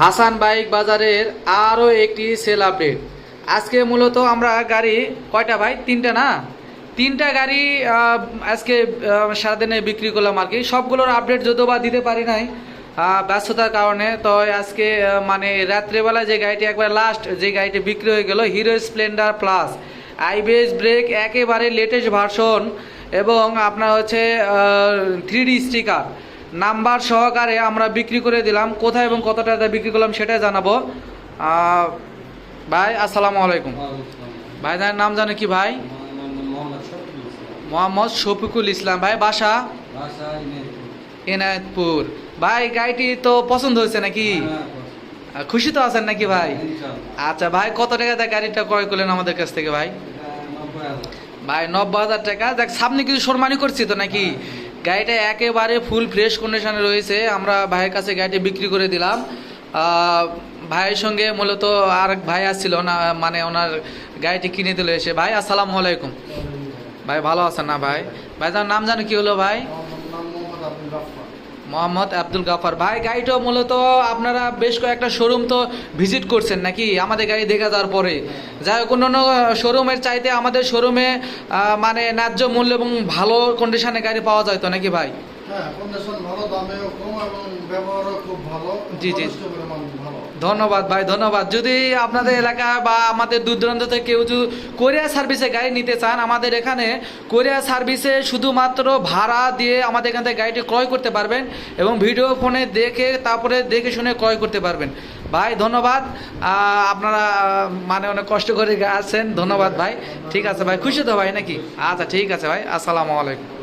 Hasan bike বাজারের আরও একটি সেল আপডেট। আজকে মূলত আমরা গাড়ি কয়টা ভাই, তিনটা না, তিনটা গাড়ি আজকে সারাদিনে বিক্রি করলাম আর কি। সবগুলোর আপডেট যদিও বা দিতে পারি নাই ব্যস্ততার কারণে। তো আজকে মানে রাত্রেবেলা যে গাড়িটি একবার লাস্ট যে গাড়িটি বিক্রি হয়ে গেল, Hero Splendor plus IBS brake একেবারে লেটেস্ট ভার্সন এবং আপনার হচ্ছে 3D স্টিকার নাম্বার সহকারে আমরা বিক্রি করে দিলাম। কোথায় এবং কত টাকা বিক্রি করলাম সেটাই জানাবো। ভাই আসসালামু আলাইকুম। ভাই তার নাম জানে কি ভাই? মোহাম্মদ শফিকুল ইসলাম। ভাই বাসা? এনায়েতপুর। ভাই গাড়িটি তো পছন্দ হয়েছে নাকি? খুশি তো আছেন নাকি ভাই? আচ্ছা ভাই, কত টাকা দিয়ে গাড়িটা ক্রয় করলেন আমাদের কাছ থেকে ভাই? ভাই 90,000 টাকা। দেখ সামনে কিছু সম্মানই করছি তো নাকি? গাড়িটা একেবারে ফুল ফ্রেশ কন্ডিশনে রয়েছে। আমরা ভাইয়ের কাছে গাড়িটি বিক্রি করে দিলাম। ভাইয়ের সঙ্গে মূলত আর ভাই আসছিল না, মানে ওনার গাড়িটি কিনে দিল এসে। ভাই আসসালামু আলাইকুম। ভাই ভালো আছেন না ভাই? ভাই তার নাম জানো কি হলো ভাই? মোহাম্মদ আব্দুল গাফার। ভাই গাড়িটা মূলত আপনারা বেশ কয়েকটা শোরুম তো ভিজিট করছেন নাকি আমাদের গাড়ি দেখা যাওয়ার পরে? যাই হোক, অন্য শোরুমের চাইতে আমাদের শোরুমে মানে ন্যায্য মূল্য এবং ভালো কন্ডিশনে গাড়ি পাওয়া যায় তো নাকি ভাই? হ্যাঁ, কন্ডিশন ভালো, দামেও কম এবং ব্যবহারও খুব ভালো। জি জি, ভালো। ধন্যবাদ ভাই, ধন্যবাদ। যদি আপনাদের এলাকা বা আমাদের দূর দূরান্ত থেকে কেউ যদি কোরিয়ার সার্ভিসে গাড়ি নিতে চান, আমাদের এখানে কোরিয়ার সার্ভিসে শুধুমাত্র ভাড়া দিয়ে আমাদের এখান থেকে গাড়িটি ক্রয় করতে পারবেন এবং ভিডিও ফোনে দেখে তারপরে দেখে শুনে ক্রয় করতে পারবেন। ভাই ধন্যবাদ, আপনারা মানে অনেক কষ্ট করে আসছেন, ধন্যবাদ ভাই। ঠিক আছে ভাই, খুশি তো ভাই নাকি? আচ্ছা ঠিক আছে ভাই, আসসালামু আলাইকুম।